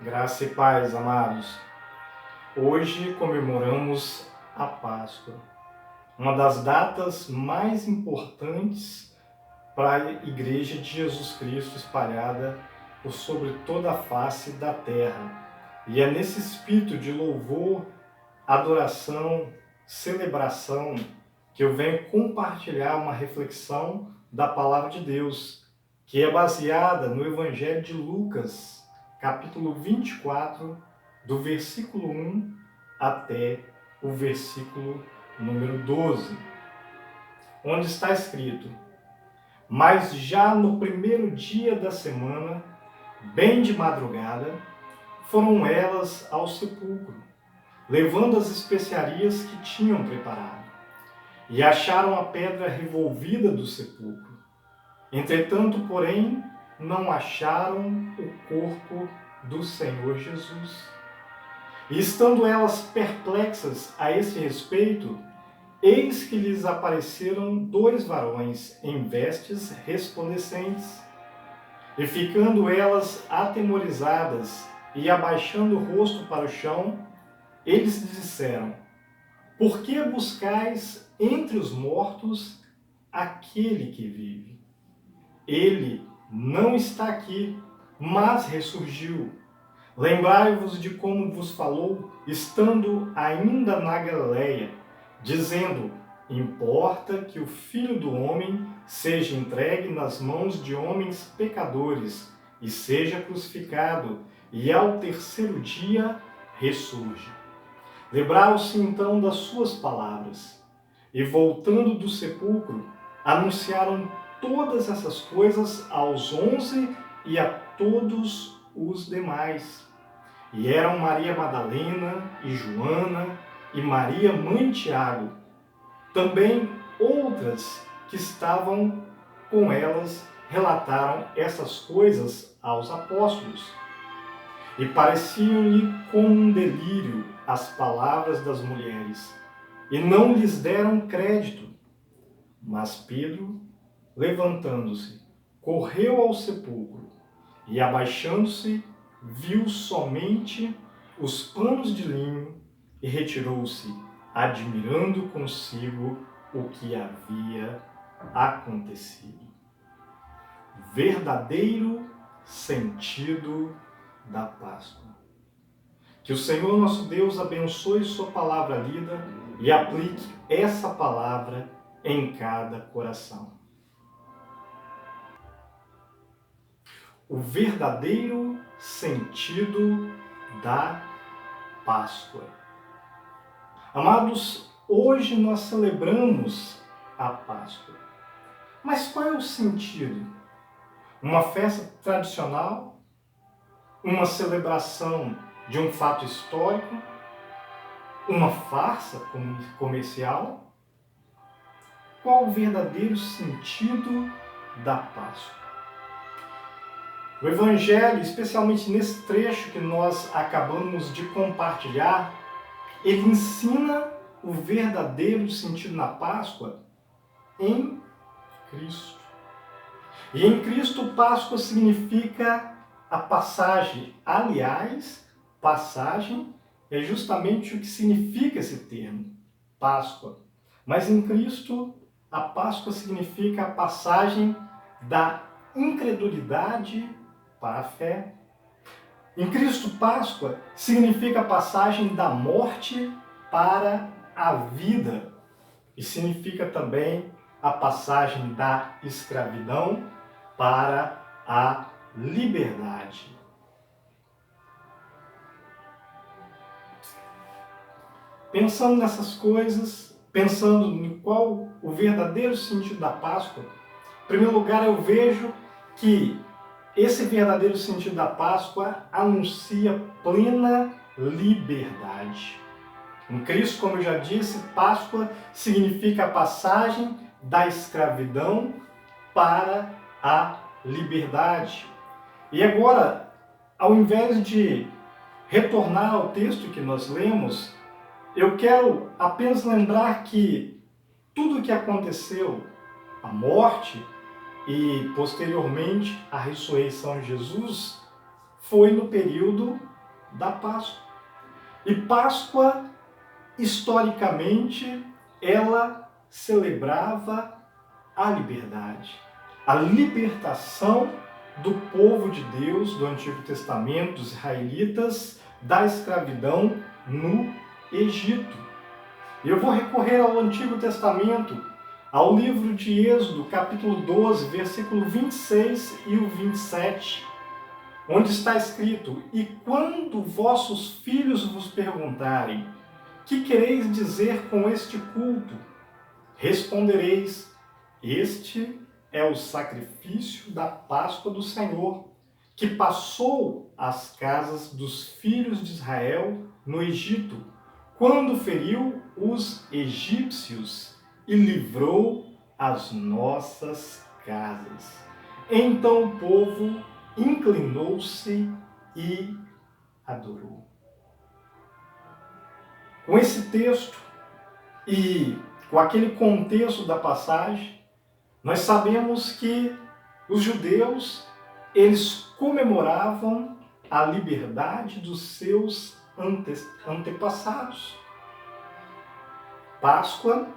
Graça e paz, amados. Hoje comemoramos a Páscoa, uma das datas mais importantes para a Igreja de Jesus Cristo espalhada por sobre toda a face da terra. E é nesse espírito de louvor, adoração, celebração que eu venho compartilhar uma reflexão da Palavra de Deus, que é baseada no Evangelho de Lucas, capítulo 24, do versículo 1 até o versículo número 12, onde está escrito: Mas já no primeiro dia da semana, bem de madrugada, foram elas ao sepulcro, levando as especiarias que tinham preparado, e acharam a pedra revolvida do sepulcro. Entretanto, porém, não acharam o corpo do Senhor Jesus. E estando elas perplexas a esse respeito, eis que lhes apareceram dois varões em vestes resplandecentes. E ficando elas atemorizadas e abaixando o rosto para o chão, eles lhes disseram: Por que buscais entre os mortos aquele que vive? Ele não está aqui, mas ressurgiu. Lembrai-vos de como vos falou, estando ainda na Galileia, dizendo: Importa que o Filho do Homem seja entregue nas mãos de homens pecadores e seja crucificado, e ao terceiro dia ressurja. Lembraram-se então das suas palavras, e voltando do sepulcro, anunciaram todas essas coisas aos 11 e a todos os demais. E eram Maria Madalena e Joana e Maria, mãe de Tiago. Também outras que estavam com elas relataram essas coisas aos apóstolos. E pareciam-lhe como um delírio as palavras das mulheres, e não lhes deram crédito. Mas Pedro, levantando-se, correu ao sepulcro, e abaixando-se, viu somente os panos de linho, e retirou-se, admirando consigo o que havia acontecido. Verdadeiro sentido da Páscoa. Que o Senhor nosso Deus abençoe sua palavra lida e aplique essa palavra em cada coração. O verdadeiro sentido da Páscoa. Amados, hoje nós celebramos a Páscoa. Mas qual é o sentido? Uma festa tradicional? Uma celebração de um fato histórico? Uma farsa comercial? Qual o verdadeiro sentido da Páscoa? O Evangelho, especialmente nesse trecho que nós acabamos de compartilhar, ele ensina o verdadeiro sentido da Páscoa em Cristo. E em Cristo, Páscoa significa a passagem. Aliás, passagem é justamente o que significa esse termo, Páscoa. Mas em Cristo, a Páscoa significa a passagem da incredulidade para a fé. Em Cristo, Páscoa significa a passagem da morte para a vida. E significa também a passagem da escravidão para a liberdade. Pensando nessas coisas, pensando em qual o verdadeiro sentido da Páscoa, em primeiro lugar eu vejo que esse verdadeiro sentido da Páscoa anuncia plena liberdade. Em Cristo, como eu já disse, Páscoa significa a passagem da escravidão para a liberdade. E agora, ao invés de retornar ao texto que nós lemos, eu quero apenas lembrar que tudo o que aconteceu, a morte e posteriormente a ressurreição de Jesus, foi no período da Páscoa. E Páscoa, historicamente, ela celebrava a liberdade, a libertação do povo de Deus do Antigo Testamento, dos israelitas, da escravidão no Egito. Eu vou recorrer ao Antigo Testamento, ao livro de Êxodo, capítulo 12, versículo 26 e o 27, onde está escrito: E quando vossos filhos vos perguntarem, que quereis dizer com este culto? Respondereis: Este é o sacrifício da Páscoa do Senhor, que passou às casas dos filhos de Israel no Egito, quando feriu os egípcios e livrou as nossas casas. Então o povo inclinou-se e adorou. Com esse texto e com aquele contexto da passagem, nós sabemos que os judeus, eles comemoravam a liberdade dos seus antepassados. Páscoa,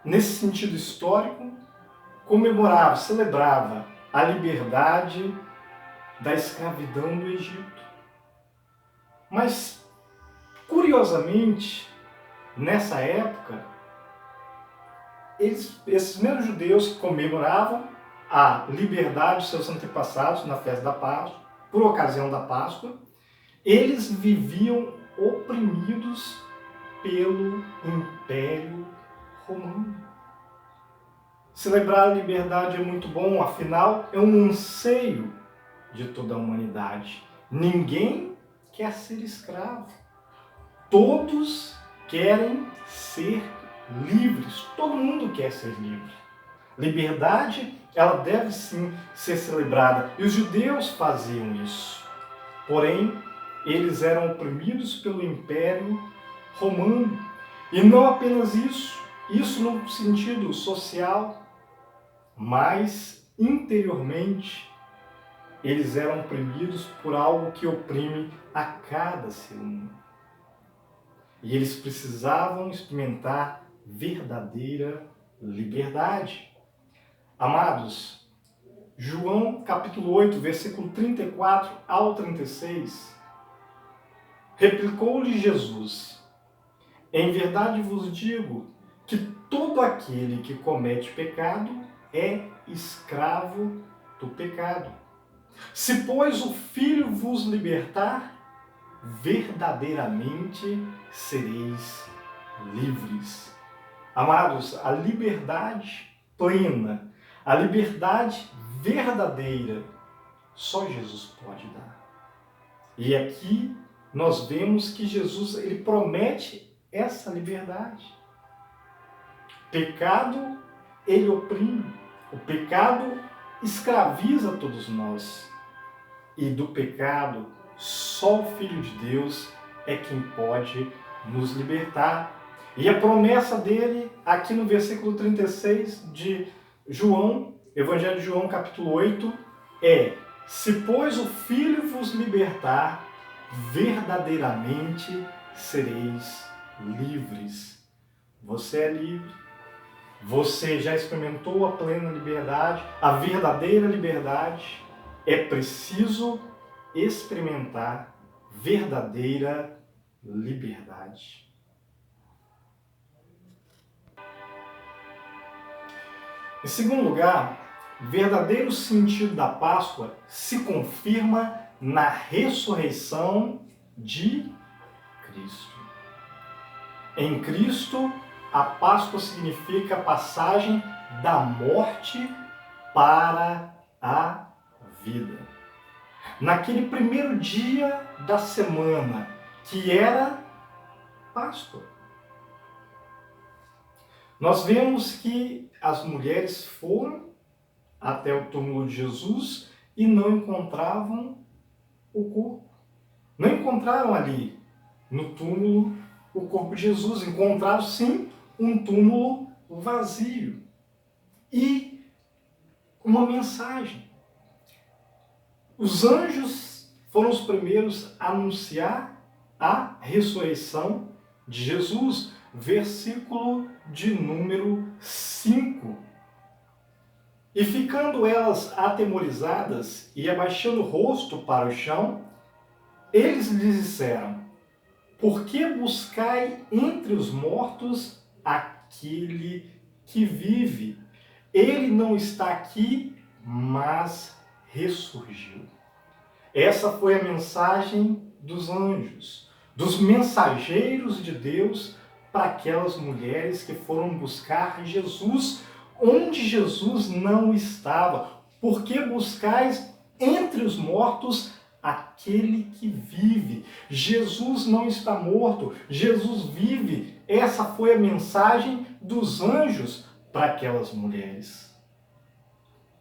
nesse sentido histórico, comemorava, celebrava a liberdade da escravidão do Egito. Mas, curiosamente, nessa época, esses mesmos judeus que comemoravam a liberdade dos seus antepassados na festa da Páscoa, por ocasião da Páscoa, eles viviam oprimidos pelo Império Romano. Celebrar a liberdade é muito bom, afinal, é um anseio de toda a humanidade. Ninguém quer ser escravo. Todos querem ser livres. Todo mundo quer ser livre. Liberdade, ela deve sim ser celebrada. E os judeus faziam isso. Porém, eles eram oprimidos pelo Império Romano. E não apenas isso no sentido social, mas interiormente eles eram oprimidos por algo que oprime a cada ser humano. E eles precisavam experimentar verdadeira liberdade. Amados, João capítulo 8, versículo 34 ao 36, replicou-lhe Jesus: Em verdade vos digo que todo aquele que comete pecado é escravo do pecado. Se, pois, o Filho vos libertar, verdadeiramente sereis livres. Amados, a liberdade plena, a liberdade verdadeira, só Jesus pode dar. E aqui nós vemos que Jesus, ele promete essa liberdade. Pecado, ele oprime. O pecado escraviza todos nós. E do pecado, só o Filho de Deus é quem pode nos libertar. E a promessa dele, aqui no versículo 36 de João, Evangelho de João, capítulo 8, é: Se, pois, o Filho vos libertar, verdadeiramente sereis livres. Você é livre. Você já experimentou a plena liberdade, a verdadeira liberdade. É preciso experimentar verdadeira liberdade. Em segundo lugar, o verdadeiro sentido da Páscoa se confirma na ressurreição de Cristo. Em Cristo, a Páscoa significa a passagem da morte para a vida. Naquele primeiro dia da semana, que era Páscoa, nós vemos que as mulheres foram até o túmulo de Jesus e não encontravam o corpo. Não encontraram ali no túmulo o corpo de Jesus. Encontraram sim um túmulo vazio. E uma mensagem. Os anjos foram os primeiros a anunciar a ressurreição de Jesus. Versículo de número 5. E ficando elas atemorizadas e abaixando o rosto para o chão, eles lhes disseram: por que buscai entre os mortos aquele que vive? Ele não está aqui, mas ressurgiu. Essa foi a mensagem dos anjos, dos mensageiros de Deus para aquelas mulheres que foram buscar Jesus onde Jesus não estava. Por que buscais entre os mortos aquele que vive? Jesus não está morto, Jesus vive. Essa foi a mensagem dos anjos para aquelas mulheres.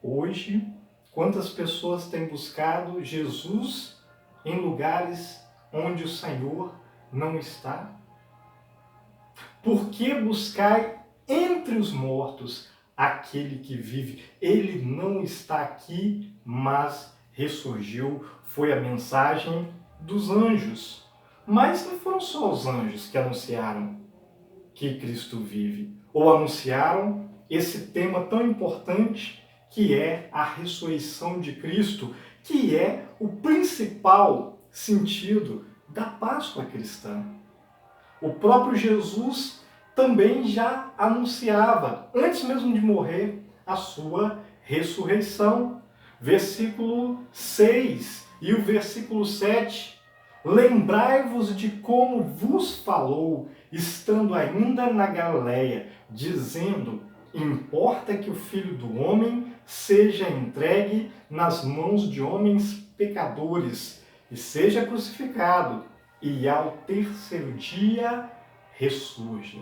Hoje, quantas pessoas têm buscado Jesus em lugares onde o Senhor não está? Por que buscai entre os mortos aquele que vive? Ele não está aqui, mas ressurgiu. Foi a mensagem dos anjos. Mas não foram só os anjos que anunciaram que Cristo vive, ou anunciaram esse tema tão importante que é a ressurreição de Cristo, que é o principal sentido da Páscoa cristã. O próprio Jesus também já anunciava, antes mesmo de morrer, a sua ressurreição. Versículo 6 e o versículo 7. Lembrai-vos de como vos falou, estando ainda na Galileia, dizendo: importa que o Filho do Homem seja entregue nas mãos de homens pecadores e seja crucificado, e ao terceiro dia ressurja.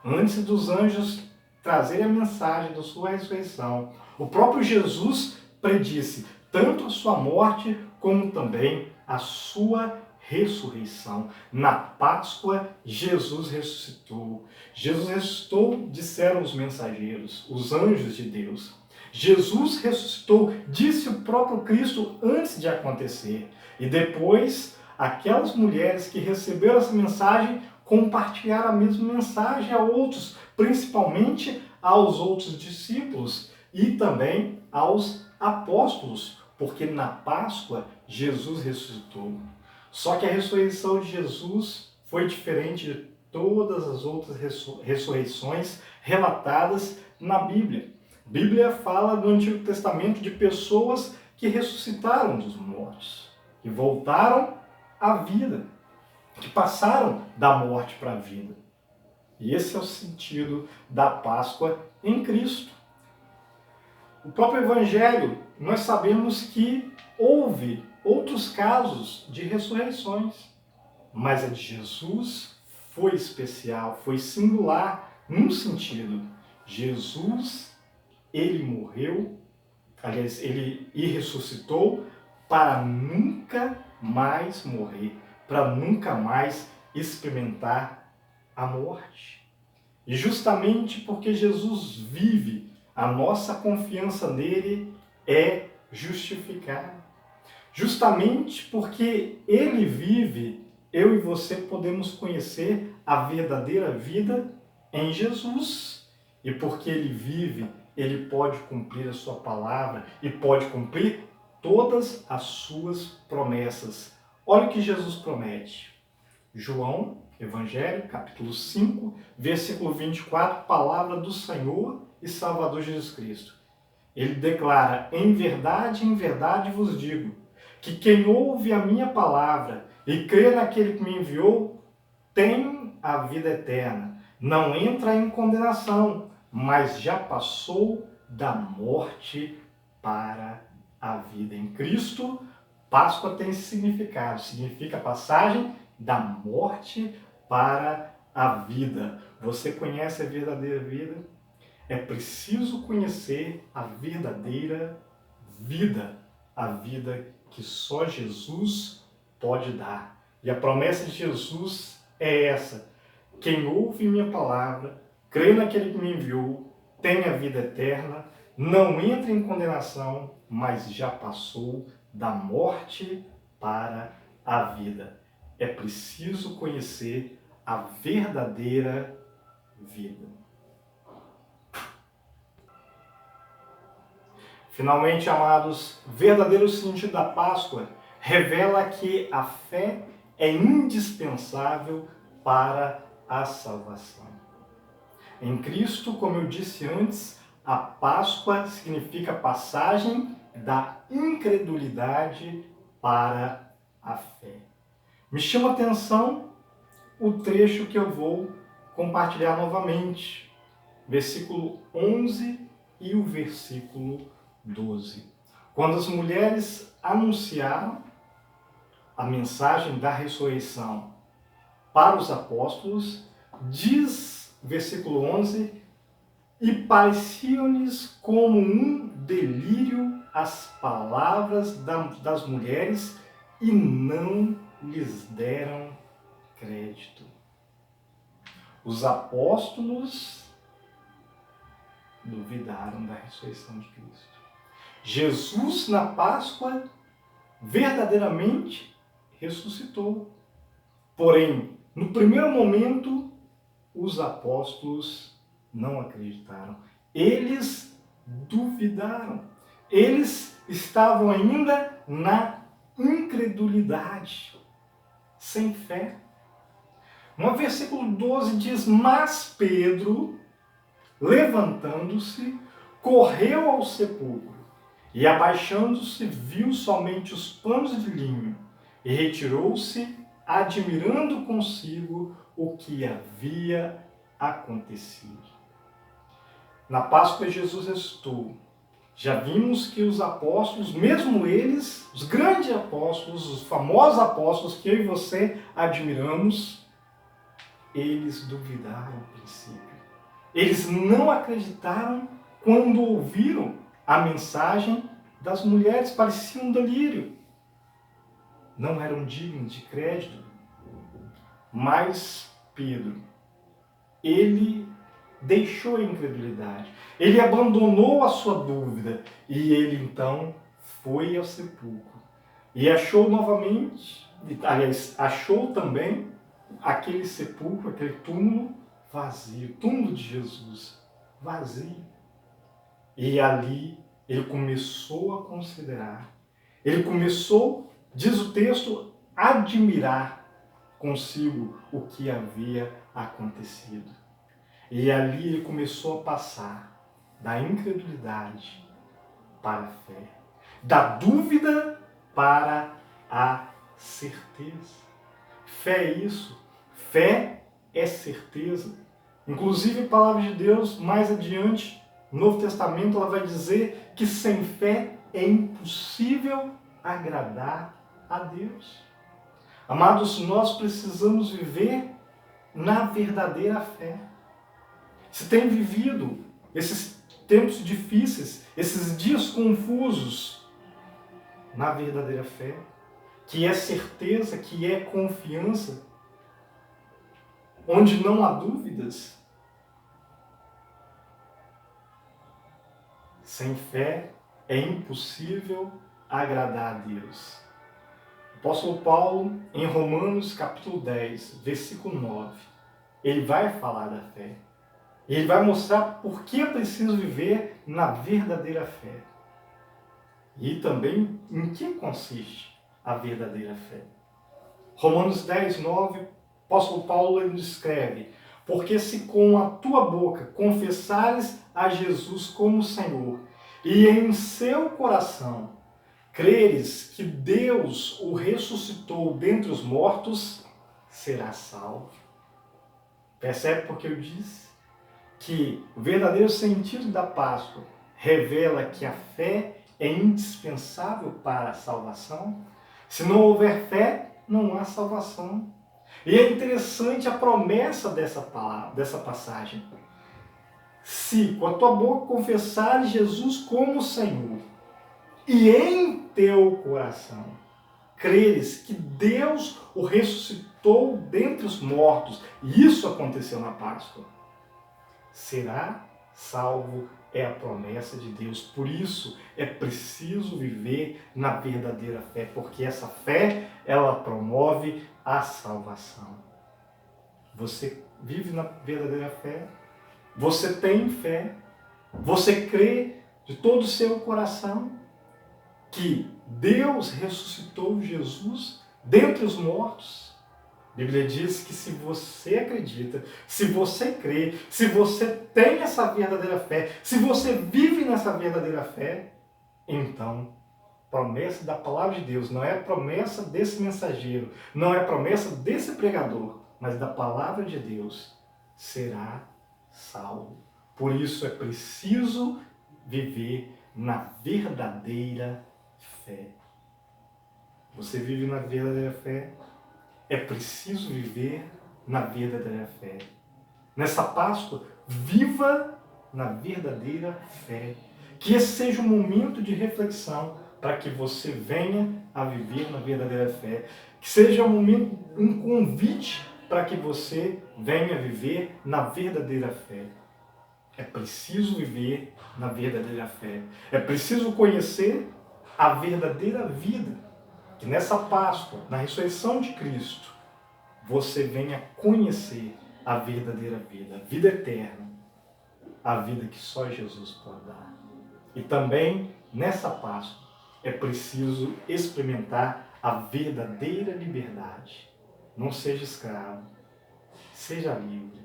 Antes dos anjos trazerem a mensagem da sua ressurreição, o próprio Jesus predisse tanto a sua morte como também a sua ressurreição. Na Páscoa, Jesus ressuscitou. Jesus ressuscitou, disseram os mensageiros, os anjos de Deus. Jesus ressuscitou, disse o próprio Cristo antes de acontecer. E depois, aquelas mulheres que receberam essa mensagem compartilharam a mesma mensagem a outros, principalmente aos outros discípulos e também aos apóstolos, porque na Páscoa Jesus ressuscitou. Só que a ressurreição de Jesus foi diferente de todas as outras ressurreições relatadas na Bíblia. A Bíblia fala do Antigo Testamento de pessoas que ressuscitaram dos mortos, que voltaram à vida, que passaram da morte para a vida. E esse é o sentido da Páscoa em Cristo. O próprio Evangelho, nós sabemos que houve outros casos de ressurreições, mas a de Jesus foi especial, foi singular num sentido. Jesus, ele morreu, aliás, ele ressuscitou para nunca mais morrer, para nunca mais experimentar a morte. E justamente porque Jesus vive, a nossa confiança nele é justificada. Justamente porque ele vive, eu e você podemos conhecer a verdadeira vida em Jesus. E porque ele vive, ele pode cumprir a sua palavra e pode cumprir todas as suas promessas. Olha o que Jesus promete. João, Evangelho, capítulo 5, versículo 24, palavra do Senhor e Salvador Jesus Cristo. Ele declara: em verdade vos digo, que quem ouve a minha palavra e crê naquele que me enviou, tem a vida eterna. Não entra em condenação, mas já passou da morte para a vida. Em Cristo, Páscoa tem esse significado. Significa a passagem da morte para a vida. Você conhece a verdadeira vida? É preciso conhecer a verdadeira vida. A vida que só Jesus pode dar. E a promessa de Jesus é essa: quem ouve minha palavra, crê naquele que me enviou, tem a vida eterna, não entra em condenação, mas já passou da morte para a vida. É preciso conhecer a verdadeira vida. Finalmente, amados, o verdadeiro sentido da Páscoa revela que a fé é indispensável para a salvação. Em Cristo, como eu disse antes, a Páscoa significa passagem da incredulidade para a fé. Me chama a atenção o trecho que eu vou compartilhar novamente, versículo 11 e o versículo 12. Quando as mulheres anunciaram a mensagem da ressurreição para os apóstolos, diz, versículo 11, e pareciam-lhes como um delírio as palavras das mulheres e não lhes deram crédito. Os apóstolos duvidaram da ressurreição de Cristo. Jesus, na Páscoa, verdadeiramente ressuscitou. Porém, no primeiro momento, os apóstolos não acreditaram. Eles duvidaram. Eles estavam ainda na incredulidade, sem fé. No versículo 12 diz, mas Pedro, levantando-se, correu ao sepulcro e, abaixando-se, viu somente os panos de linho e retirou-se, admirando consigo o que havia acontecido. Na Páscoa, Jesus ressuscitou. Já vimos que os apóstolos, mesmo eles, os grandes apóstolos, os famosos apóstolos que eu e você admiramos, eles duvidaram ao princípio. Eles não acreditaram quando ouviram a mensagem das mulheres, parecia um delírio. Não eram dignos de crédito. Mas Pedro, ele deixou a incredulidade. Ele abandonou a sua dúvida e ele então foi ao sepulcro. E achou novamente, aliás, achou também aquele sepulcro, aquele túmulo vazio, túmulo de Jesus, vazio. E ali ele começou a considerar, ele começou, diz o texto, a admirar consigo o que havia acontecido. E ali ele começou a passar da incredulidade para a fé, da dúvida para a certeza. Fé é isso, fé é certeza. Inclusive a palavra de Deus, mais adiante, no Novo Testamento, ela vai dizer que sem fé é impossível agradar a Deus. Amados, nós precisamos viver na verdadeira fé. Se tem vivido esses tempos difíceis, esses dias confusos, na verdadeira fé, que é certeza, que é confiança, onde não há dúvidas, sem fé é impossível agradar a Deus. O apóstolo Paulo, em Romanos capítulo 10, versículo 9, ele vai falar da fé. E ele vai mostrar por que é preciso viver na verdadeira fé. E também em que consiste a verdadeira fé. Romanos 10, 9, o apóstolo Paulo ele escreve: porque se com a tua boca confessares a Jesus como Senhor, e em seu coração creres que Deus o ressuscitou dentre os mortos, serás salvo. Percebe porque eu disse que o verdadeiro sentido da Páscoa revela que a fé é indispensável para a salvação? Se não houver fé, não há salvação. E é interessante a promessa dessa palavra, dessa passagem. Se com a tua boca confessares Jesus como Senhor, e em teu coração creres que Deus o ressuscitou dentre os mortos, e isso aconteceu na Páscoa, será salvo é a promessa de Deus. Por isso é preciso viver na verdadeira fé, porque essa fé, ela promove a salvação. Você vive na verdadeira fé? Você tem fé? Você crê de todo o seu coração que Deus ressuscitou Jesus dentre os mortos? A Bíblia diz que se você acredita, se você crê, se você tem essa verdadeira fé, se você vive nessa verdadeira fé, então, promessa da palavra de Deus, não é promessa desse mensageiro, não é promessa desse pregador, mas da palavra de Deus, será salvo. Por isso é preciso viver na verdadeira fé. Você vive na verdadeira fé? É preciso viver na verdadeira fé. Nessa Páscoa, viva na verdadeira fé. Que esse seja um momento de reflexão para que você venha a viver na verdadeira fé. Que seja um momento, um convite para que você venha a viver na verdadeira fé. É preciso viver na verdadeira fé. É preciso conhecer a verdadeira vida. Que nessa Páscoa, na ressurreição de Cristo, você venha conhecer a verdadeira vida, a vida eterna, a vida que só Jesus pode dar. E também, nessa Páscoa, é preciso experimentar a verdadeira liberdade. Não seja escravo, seja livre.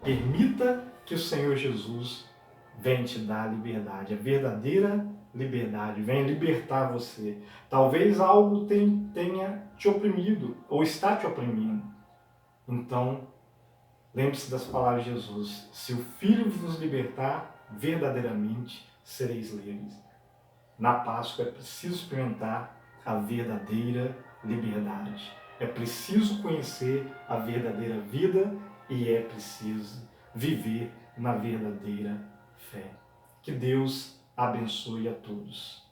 Permita que o Senhor Jesus venha te dar a liberdade, a verdadeira liberdade, venha libertar você. Talvez algo tenha te oprimido ou está te oprimindo. Então, lembre-se das palavras de Jesus. Se o Filho vos libertar, verdadeiramente sereis livres. Na Páscoa é preciso experimentar a verdadeira liberdade. É preciso conhecer a verdadeira vida e é preciso viver na verdadeira fé. Que Deus abençoe a todos.